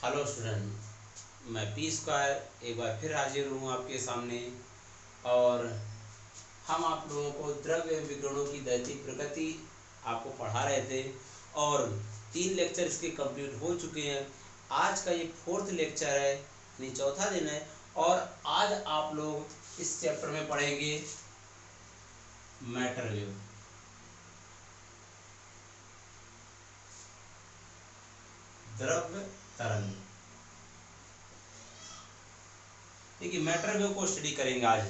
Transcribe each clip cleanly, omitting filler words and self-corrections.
Hello student, मैं P square एक बार फिर हाजिर हूँ आपके सामने। और हम आप लोगों को द्रव्य विकिरणों की दैतिक प्रकृति आपको पढ़ा रहे थे और 3 लेक्चर इसके कंप्लीट हो चुके हैं। आज का ये 4th लेक्चर है, यानी चौथा दिन है। और आज आप लोग इस चैप्टर में पढ़ेंगे मैटर वेव। द्रव्य तरंग, देखिए मैटर वेव को स्टडी करेंगे आज।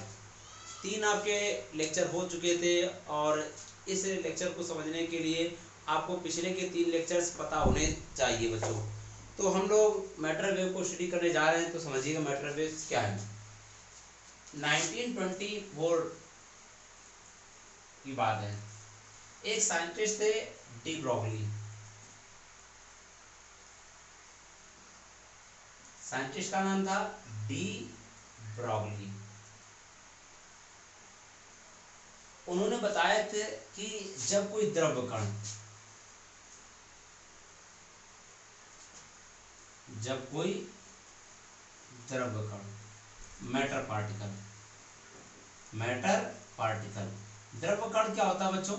3 आपके लेक्चर हो चुके थे और इस लेक्चर को समझने के लिए आपको पिछले के 3 लेक्चर्स पता होने चाहिए बच्चों। तो हम लोग मैटर वेव को स्टडी करने जा रहे हैं, तो समझिएगा मैटर वेव क्या है। 1924 की बात है। एक साइंटिस्ट थे डी ब्रॉगली। साइंटिस्ट का नाम था डी ब्रॉगली। उन्होंने बताया थे कि जब कोई द्रव कण मैटर पार्टिकल द्रव कण क्या होता है बच्चों?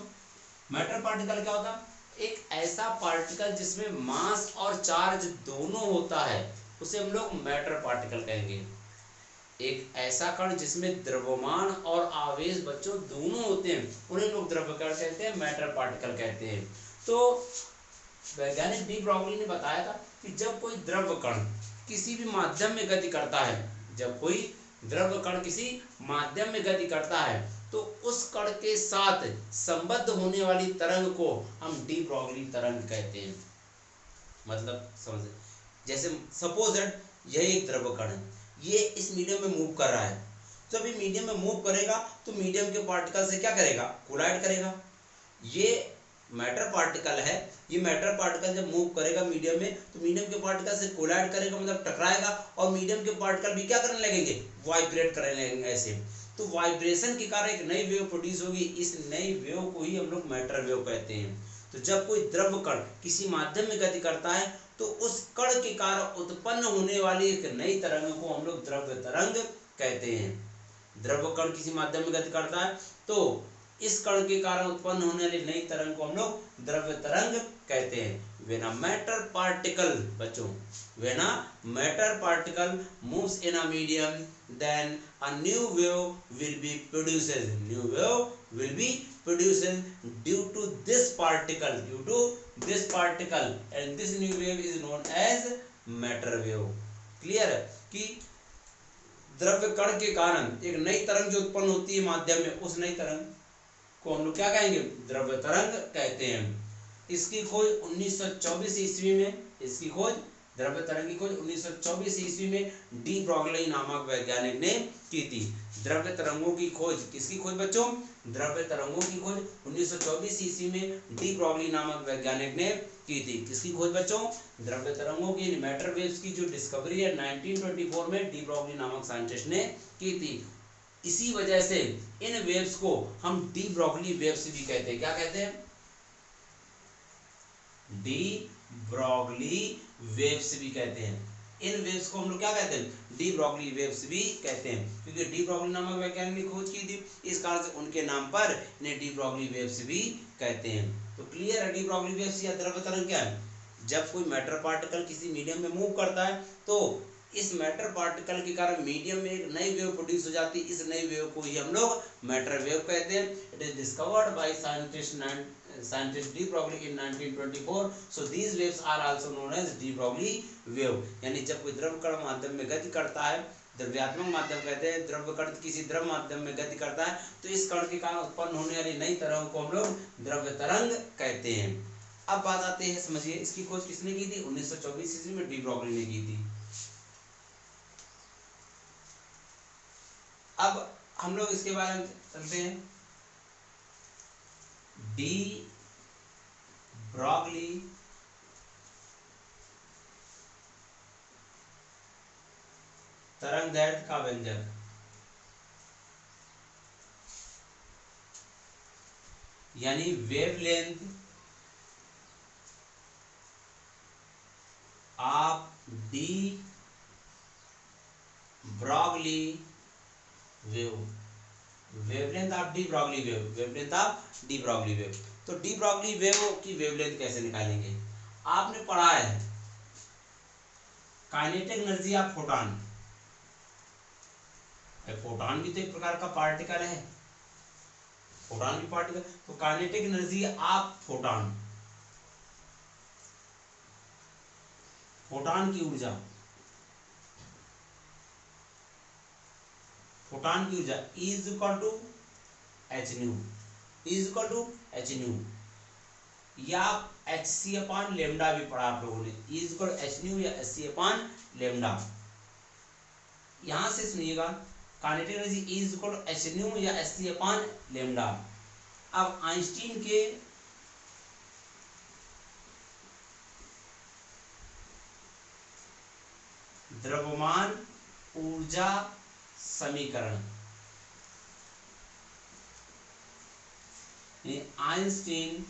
मैटर पार्टिकल क्या होता है? एक ऐसा पार्टिकल जिसमें मास और चार्ज दोनों होता है, उसे हम लोग मैटर पार्टिकल कहेंगे। एक ऐसा कण जिसमें द्रव्यमान और आवेश बच्चों दोनों होते हैं, उन्हें लोग द्रव्य कण कहते हैं, मैटर पार्टिकल कहते हैं। तो वैज्ञानिक डी ब्रॉगली ने बताया था कि जब कोई द्रव कण किसी भी माध्यम में गति करता है, जब कोई द्रव कण किसी माध्यम में गति करता है, तो उस कण के साथ संबद्ध होने वाली तरंग को हम डी ब्रॉगली तरंग कहते हैं। मतलब समझ, जैसे सपोज दैट यह एक द्रव कण है, ये इस मीडियम में मूव कर रहा है। जब ये मीडियम में मूव करेगा तो मीडियम के पार्टिकल से क्या करेगा? कोलाइड करेगा। ये मैटर पार्टिकल है, ये मैटर पार्टिकल जब मूव करेगा मीडियम में, तो मीडियम के पार्टिकल से कोलाइड करेगा, मतलब टकराएगा, और मीडियम के पार्टिकल भी क्या करने लगेंगे? वाइब्रेट करने लगेंगे ऐसे। तो वाइब्रेशन के कारण एक नई वेव प्रोड्यूस होगी। इस नई वेव को ही हम लोग मैटर वेव कहते हैं। तो जब कोई द्रव कण किसी माध्यम में गति करता है, तो उस कण के कारण उत्पन्न होने वाली एक नई तरंग को हम लोग द्रव्य तरंग कहते हैं। द्रव कण किसी माध्यम में गति करता है, तो इस कण के कारण उत्पन्न होने वाली नई तरंग को हम लोग द्रव्य तरंग कहते हैं। when a matter particle बच्चों, when a matter particle moves in a medium, then a new wave will be produced. New wave will be produced due to this particle, and this new wave is known as matter wave. Clear है कि द्रव्य कण के कारण एक नई तरंग जो उत्पन्न होती है माध्यम में, उस नई तरंग को हम लोग क्या कहेंगे? द्रव्य तरंग कहते हैं। इसकी खोज 1924 ईस्वी में, द्रव्य तरंग की खोज 1924 ईस्वी में डी ब्रॉगली नामक वैज्ञानिक ने की थी। द्रव्य तरंगों की खोज, किसकी खोज बच्चों? द्रव्य तरंगों की खोज 1924 ईस्वी में डी ब्रॉगली नामक वैज्ञानिक ने की थी। किसकी खोज बच्चों? द्रव्य तरंगों की, मैटर वेव्स की जो डिस्कवरी है 1924 में डी ब्रॉगली नामक साइंटिस्ट ने की थी। इसी वजह से इन वेव्स को हम डी ब्रॉगली वेव्स भी कहते हैं। क्या कहते हैं? डी ब्रॉगली वेव्स भी कहते हैं। इन वेव्स को हम लोग क्या कहते हैं? डी ब्रॉगली वेव्स भी कहते हैं, क्योंकि डी ब्रॉगली नामक वैज्ञानिक ने खोज की थी, इस कारण से उनके नाम पर इन्हें डी ब्रॉगली वेव्स भी कहते हैं। तो क्लियर है, डी ब्रॉगली वेव्स या द्रव्य तरंग क्या है? जब कोई मैटर पार्टिकल किसी मीडियम में मूव करता है, तो इस मैटर पार्टिकल के कारण मीडियम में एक नई वेव प्रोड्यूस हो जाती है। इस नई वेव को ही हम लोग मैटर वेव कहते हैं। It is discovered by scientist de Broglie in 1924. So these waves are also known as de Broglie wave. यानी जब कोई द्रव कण माध्यम में गति करता है, द्रव्यात्मक माध्यम कहते हैं, द्रव कण किसी द्रव माध्यम में गति करता है, तो इस कण के कारण उत्पन्न होने वाली नई तरंग को हम लोग द्रव्य तरंग कहते हैं। अब बात आती है, समझिए इसकी खोज किसने की थी? 1924 ईस्वी में डी ब्रॉगली ने की थी। अब हम लोग इसके बारे में चलते हैं। डी ब्रॉगली तरंगदैर्घ्य का व्यंजक, यानी wavelength of D Broglie wave, wavelength of D Broglie wave, wavelength of D Broglie wave. तो डी ब्रॉगली वेव की वेवलेंथ कैसे निकालेंगे? आपने पढ़ा है kinetic energy of photon, photon भी तो एक प्रकार का पार्टिकल है, फोटॉन भी पार्टिकल, तो kinetic energy of photon, photon की ऊर्जा, फोटॉन की ऊर्जा is equal to h nu, is equal to h nu, या एच सी अपॉन लेमडा भी पढ़ा आप लोगों ने, इज इक्वल एच न्यू या एच सी अपॉन लेमडा। यहां से सुनिएगा, kinetic energy is equal to h nu या एच सी अपॉन लेमडा। अब आइंस्टीन के द्रव्यमान ऊर्जा समीकरण, Einstein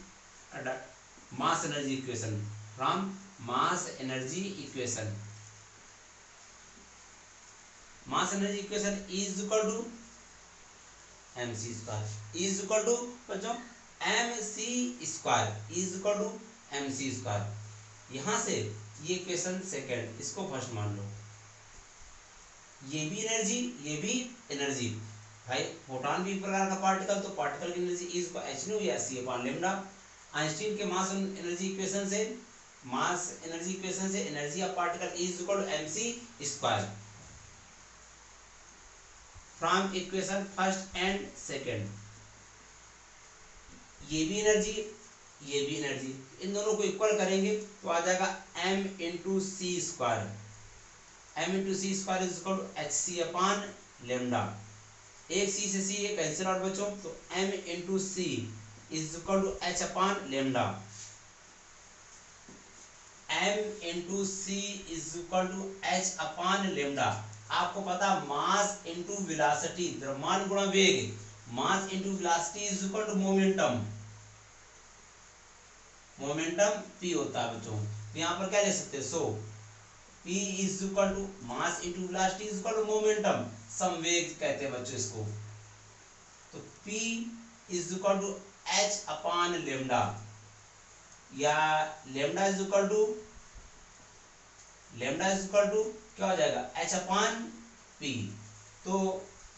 mass energy equation, from mass energy equation, mass energy equation is equal to M C square, is equal to बच्चों M C square, is equal to M C square. यहां से ये equation second, इसको first मान लो, ये भी energy, ये भी एनर्जी, भाई फोटॉन भी एक प्रकार का पार्टिकल, तो पार्टिकल की एनर्जी इज को एच न्यू या सी अपॉन लेमडा। आइंस्टीन के मास एनर्जी इक्वेशन से, मास एनर्जी इक्वेशन से energy of particle is equal to M C square, from equation first and second. ये भी एनर्जी, ये भी एनर्जी, इन दोनों को इक्वल करेंगे तो आ जाएगा m into C square, m into C square is equal to H c upon lambda. एक सी से सी ये कैंसिल आउट बच्चों, तो m into c is equal to h upon lambda, m into c is equal to h upon lambda. आपको पता mass into velocity, द्रव्यमान गुणा वेग, mass into velocity is equal to momentum, momentum p होता है बच्चों। तो यहाँ पर क्या ले सकते हैं, so p is equal to mass into velocity is equal to momentum, संवेग कहते हैं बच्चों इसको। तो p is equal to h upon lambda, या lambda is equal to, lambda is equal to क्या हो जाएगा, h अपॉन p। तो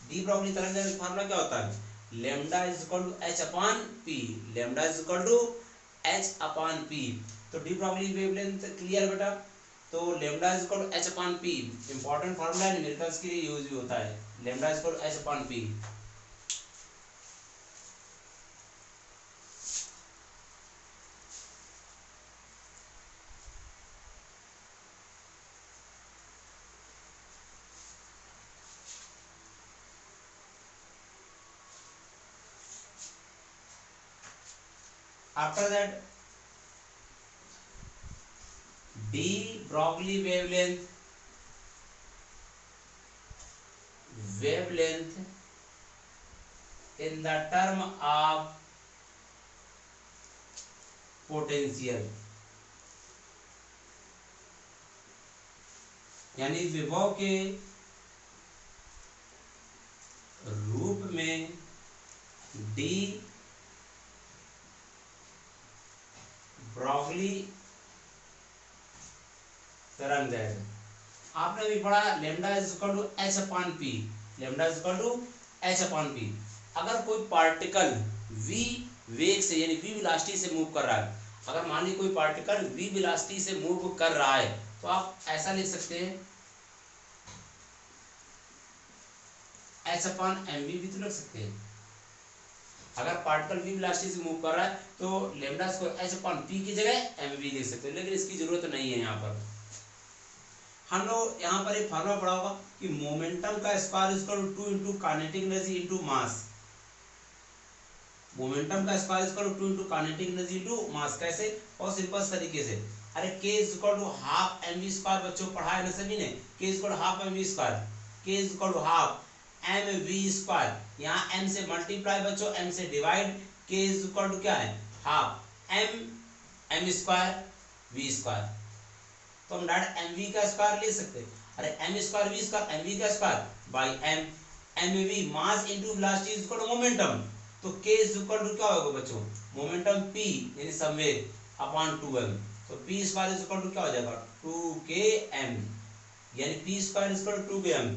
डी ब्रॉगली तरंग दैर्घ्य का फार्मूला क्या होता है, lambda is equal to h upon p, lambda is equal to h upon p। तो डी ब्रॉगली वेवलेंथ क्लियर बेटा, तो lambda is equal to h upon p, important formula है, न्यूमेरिकल्स के लिए यूज भी होता है, lambda is equal to h upon p। After that, d Broglie wavelength, wavelength in the term of potential, यानी विभव के रूप में d ब्रॉगली तरंग दैर्घ्य। आपने भी पढ़ा lambda is equal to h upon p, lambda is equal to h upon p. अगर कोई पार्टिकल v वेग से यानी v वेलोसिटी से मूव कर रहा है, अगर मान ली कोई पार्टिकल v वेलोसिटी से मूव कर रहा है, तो आप ऐसा लिख सकते हैं h अपॉन एम भी तो लिख सकते हैं। अगर पार्टिकल v वेलोसिटी से मूव कर रहा है तो लेमडा को h अपॉन p की जगह एम भी लिख सकते हैं, लेकिन इसकी जरूरत नहीं है। यहाँ पर हम लोग यहाँ पर एक फार्मूला पढ़ा होगा कि मोमेंटम का square equal to 2 into kinetic energy into mass, momentum का square equal to 2 into kinetic energy into mass. कैसे, और सिंपल तरीके से, अरे k equal to half M V square, बच्चों पढ़ा है ना सभी ने, k equal to half M V square, k equal to half M V square, यहाँ m से मल्टीप्लाई बच्चों m से डिवाइड, k इक्वल टू क्या है, half M M square V square. तो हम डायरेक्ट एम वी का स्क्वायर ले सकते हैं। अरे M square V square, M V का square by M, M V mass into velocity is equal to momentum. तो k इज इक्वल टू क्या होगा बच्चों, मोमेंटम p यानी संवेग अपॉन 2m। तो p square is equal to क्या हो जाएगा 2km, यानी p square is equal to 2km।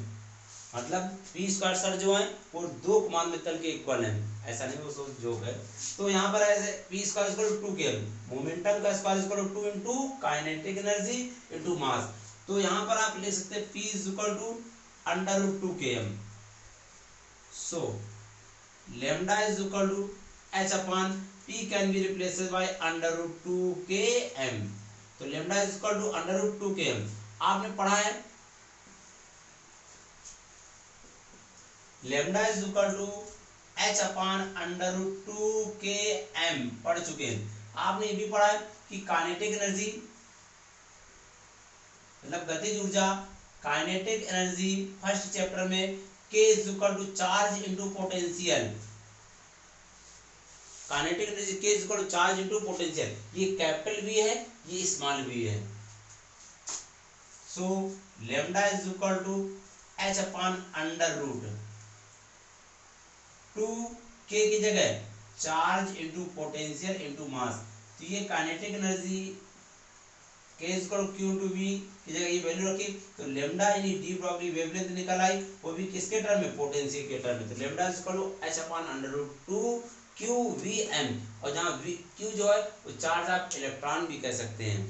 मतलब p स्क्वायर सर जो है वो दो कमान में तल के इक्वल है, ऐसा नहीं वो सोच जोक है। तो यहाँ पर ऐसे p square is equal to 2km, momentum का square is equal to 2 into kinetic energy into mass. तो यहाँ पर आप ले सकते हैं p is equal to under root 2km। So lambda is equal to h upon p can be replaced by under root 2km। तो lambda is equal to under root 2km आपने पढ़ा है। lambda is equal to h upon under root 2km पढ़ चुके हैं। आपने ये भी पढ़ा है कि काइनेटिक एनर्जी मतलब गतिज ऊर्जा, काइनेटिक एनर्जी फर्स्ट चैप्टर में k is equal to charge into potential. Kinetic energy k is equal to charge into potential, ये कैपिटल भी है ये स्मॉल भी है। So lambda is equal to h upon under root 2k की जगह charge into potential into mass. तो ये kinetic energy k is equal to q into v की जगह ये वैल्यू रखी, तो लैम्डा यानी डी ब्रॉगली वेवलेंथ निकल आई, वो भी किसके टर्म में, पोटेंशियल के टर्म में। तो lambda is equal to h upon under root 2 qvm, और जहाँ q जो है वो चार्ज आप इलेक्ट्रॉन भी कह सकते हैं।